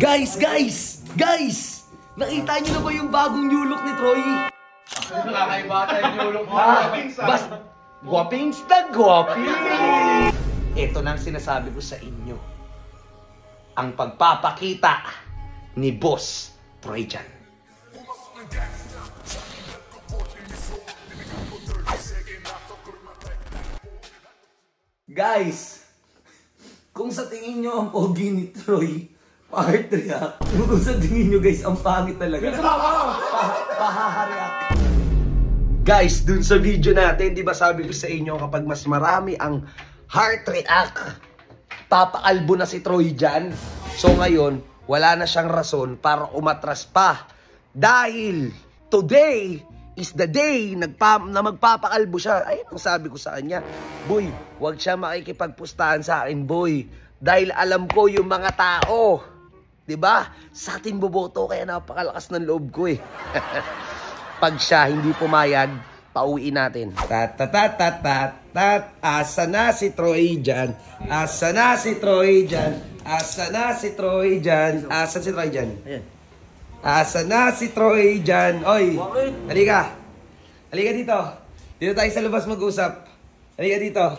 Guys! Nakita niyo na ba yung bagong new look ni Troy? Nakakaiba tayo yung ulok mo. Guwapings na guwapings! Ito na ang sinasabi ko sa inyo. Ang pagpapakita ni Boss Troy dyan. Guys, kung sa tingin nyo ang pogi ni Troy, part react. Kung sa tingin nyo guys, ang pangit talaga. Pahahareact. Guys, dun sa video natin, di ba sabi ko sa inyo kapag mas marami ang heart react, papakalbo na si Troy dyan. So ngayon, wala na siyang rason para umatras pa. Dahil today is the day na magpapakalbo siya. Ayun ang sabi ko sa kanya. Boy, huwag siya makikipagpustahan sa akin, boy. Dahil alam ko yung mga tao. Diba? Sa atin boboto, kaya napakalakas ng loob ko eh. Pag siya hindi pumayag, pauwiin natin. Asa na si Troy dyan? Asa na si Troy dyan? Asa na si Troy dyan? Asa si Troy dyan? Ayan. Asa na si Troy dyan? Oy, halika. Halika dito. Dito tayo sa labas mag-usap. Halika dito.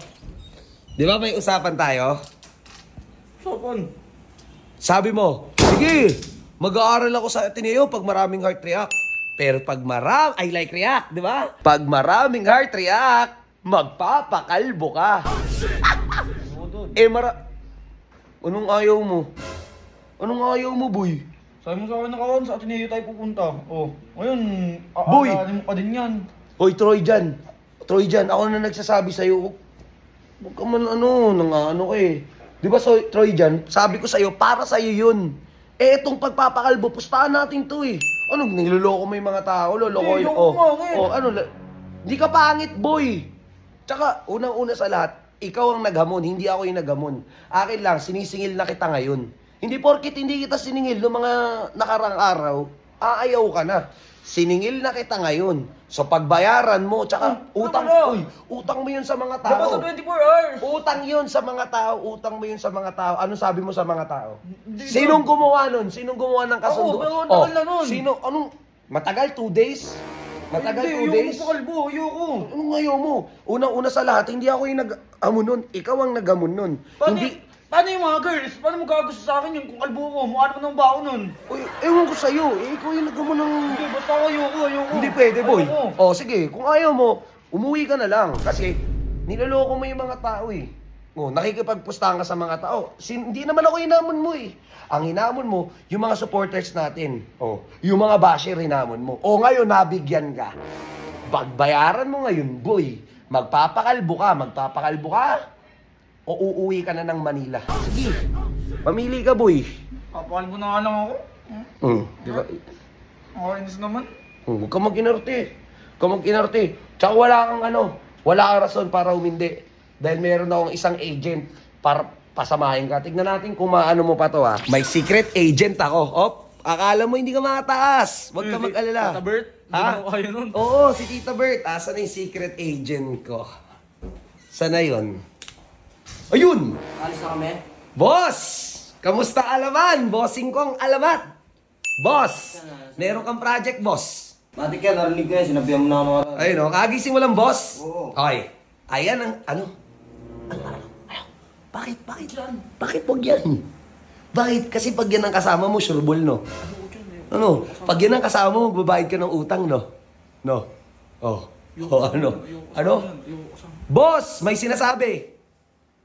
Di ba may usapan tayo? Usapan? Sabi mo, sige, mag-aaral ako sa Ateneo pag maraming heart react. Pero pag I like react, di ba? Pag maraming heart react, magpapakalbo ka. Anong ayaw mo? Anong ayaw mo, boy? Sabi mo sa akin nakawan, sa Ateneo tayo pupunta. Oh, ngayon, boy! Aalanin mo pa din yan. Hoy, Troy dyan. Troy dyan, ako na nagsasabi sa'yo. Huwag ka man ano ka eh. Di ba, so, Troy dyan, sabi ko sa'yo, para sa'yo yun. Eh, itong pagpapakalbo, pustahan natin to eh. Ano, niloloko mo yung mga tao, loloko yun. Hindi ka pangit, boy. Tsaka, unang-una sa lahat, ikaw ang naghamon, hindi ako yung naghamon. Akin lang, sinisingil na kita ngayon. Hindi porkit hindi kita siningil noong mga nakarang araw, aayaw ka na. Siningil na kita ngayon. So pagbayaran mo, tsaka utang mo yun sa mga tao. Dapat sa 24 hours. Utang yun sa mga tao, utang mo yun sa mga tao. Ano sabi mo sa mga tao? Sinong gumawa nun? Sinong gumawa ng kasundo? Pero ang tagal na nun. Matagal? 2 days? Matagal 2 days? Ayoko, ayoko. Anong ayaw mo? Unang-una sa lahat, hindi ako yung nag-amon nun. Ikaw ang nag-amon nun. Paano yung mga girls? Paano mo gagasto sa akin yun kung kalbo ko? Mukha naman ng bao nun. Uy, ewan ko sa'yo. Ikaw yung nag-amon ng... Hindi, basta ayoko. Hindi pwede, boy. Sige. Kung ayaw mo, umuwi ka na lang. Kasi, niloloko mo yung mga tao eh. Nakikipagpustahan ka sa mga tao. Hindi naman ako hinamon mo eh. Ang hinamon mo, yung mga supporters natin. Yung mga basher hinamon mo. Ngayon, nabigyan ka. Pagbayaran mo ngayon, boy. Magpapakalbo ka. O uuwi ka na ng Manila. Sige, pamili ka, boy. Papakalbo na nga lang ako. Diba? Nakakainis naman. Huwag ka mag-inarte. Tsaka wala kang rason para umindi. Dahil meron akong isang agent para pasamahin ka. Tignan natin kung maano mo pa to ha. May secret agent ako. Akala mo hindi ka makataas. Huwag ka mag-alala. Tita Bert? Ha? Oo, si Tita Bert. Asan na yung secret agent ko? Sana yun? Ayun! Alis na kami? Boss! Kamusta alaman? Bossing kong alamat! Boss! Meron kang project, boss. Mati ka, narinig ka yan. Sinabihan mo na ako. Ayun o, kagising mo lang, boss? Oo. Okay. Ayan ang, Bakit yan? Bakit wag yan? Bakit? Kasi pag yan ang kasama mo, sureball, no? Pag yan ang kasama mo, magbabayad ka ng utang, no? Ano? Boss! May sinasabi!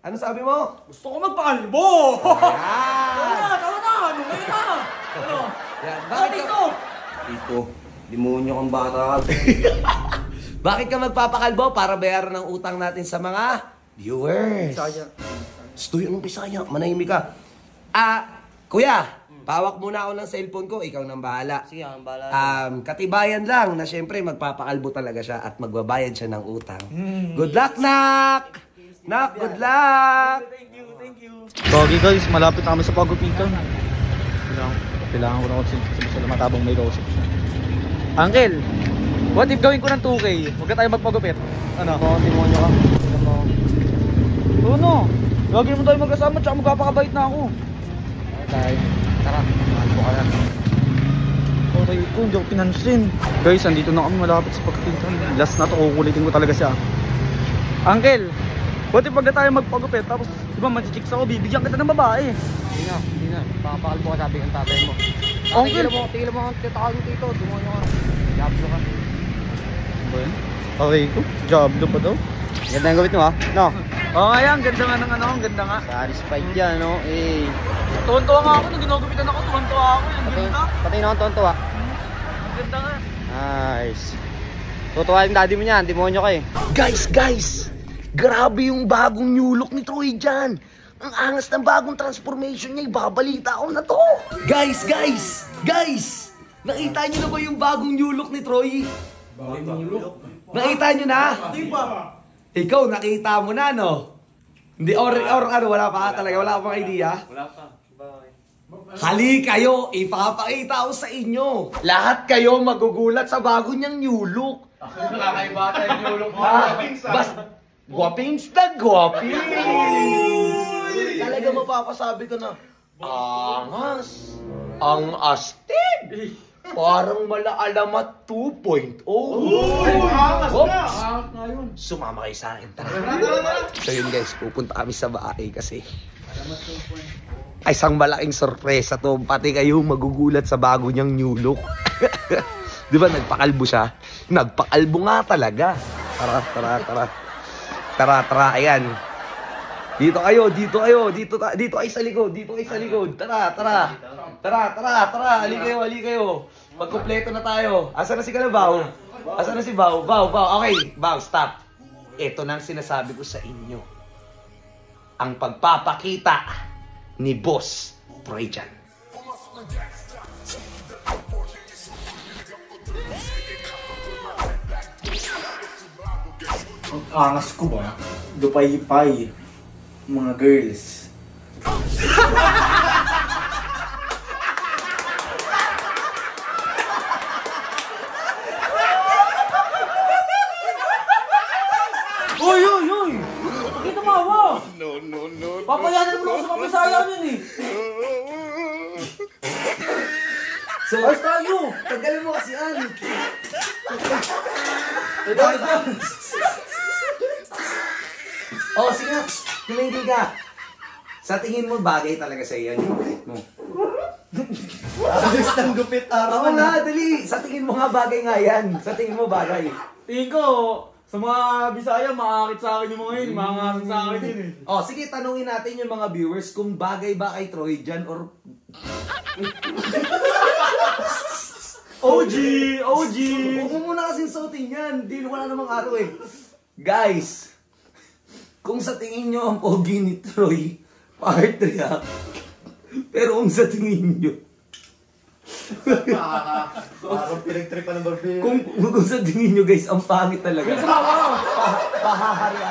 Ano sabi mo? Gusto ko magpakalbo! Tama na! Bakit ka? Tito, demonyo kang bata. Bakit ka magpapakalbo? Para bayaran ng utang natin sa mga viewers. Stoy, anong Bisaya? Manahimik ka. Kuya, pawak muna ako ng cellphone ko. Ikaw nang bahala. Sige, ang bahala. Katibayan lang na syempre magpapakalbo talaga siya at magbabayad siya ng utang. Good luck, Nak! Nak, good luck! Thank you. Pogi guys, malapit na kami sa pagupitan. Kailangan ko na sa matabang may kausap siya. Uncle, what if gawin ko ng 2K? Huwag ka tayo magpagupit. Ano? Demonyo ka. Ano? Lagi mo tayo magkasama, tsaka magpapakabait na ako. Tara. ko, hindi ako pinansin. Guys, andito na kami malapit sa pagpintan. Last na to, kukulitin ko talaga siya. Uncle, what if pagka tayo magpagupit, tapos di ba mag-chicks ako, bibigyan kita ng babae. Hindi na. Pakapakal po ka sabi ng tatay mo. Uncle! Tigil mo ang titawag mo dito. Dumonyo ka. Diablo ka. Ba yun? Okay ko? Diablo ba daw? Ganda ang gawit mo ha? No? Oo nga yan, ganda nga ng ano, ang ganda nga. Satisfied yan no? Eh. Tuwan-tuwa nga ako, nung ginugupitan ako, tuwan-tuwa ako. Ang ganda. Patay na akong tonto ha? Ang ganda nga. Nice. Tutuwa yung daddy mo niyan. Demonyo ka eh. Guys! Grabe yung bagong new look ni Troy dyan. Ang angas ng bagong transformation niya, ibabalita ko na to. Guys! Nakita niyo na ba yung bagong new look ni Troy? Bagong new look? Nakita niyo na? Hindi pa. Ikaw, nakita mo na, no? Hindi, or ano, wala pa talaga, wala pa pang idea? Wala pa. Hali kayo, ipapakita ko sa inyo. Lahat kayo magugulat sa bago niyang new look. Nakakaiba tayo yung ulong mo. Guwapings na guwapings! Talaga mapapasabi ko na, angas, ang astig, parang malaalamat 2.0. Oops! Sumama kayo sa akin, tara. So yun guys, pupunta kami sa bahay kasi ay isang malaking sorpresa to. Pati kayo magugulat sa bago niyang new look. Di ba nagpakalbo siya? Nagpakalbo nga talaga. Tara, ayan. Dito kayo. Dito ay sa likod. Tara. Ali kayo. Magkumpleto na tayo. Asa na si Kalabaw? Asa na si Baw? Okay, Baw, stop. Ito na ang sinasabi ko sa inyo. Ang pagpapakita ni Boss Troy dyan. Ang angas ko ba? Dupay-pay. Mga girls. Uy! Bakit tumawa? No. Papayanan mo ako sa Bisaya yun eh. So, Ayos tayo. tagalin mo kasi yan. Oh, sige nga. Tumingin ka. Sa tingin mo, bagay talaga sa iyan yung gupit mo. Ayos ng gupit Oo nga, dali. Sa tingin mo nga, bagay nga yan. Sa tingin mo, bagay. Tingin ko, sa mga Bisaya, maakit sa akin yung mga yun. Maangasit sa akin yun eh. Oh, sige, tanungin natin yung mga viewers kung bagay ba kay Troy dyan or... OG! Huwag mo muna kasing sautin yan. Di, wala namang araw eh. Guys, kung sa tingin nyo ang pogi ni Troy, part react. Pero kung sa tingin nyo, Parang pinag-tripan ng barbero. kung sa tingin nyo guys, ang pangit talaga. Pahaharya.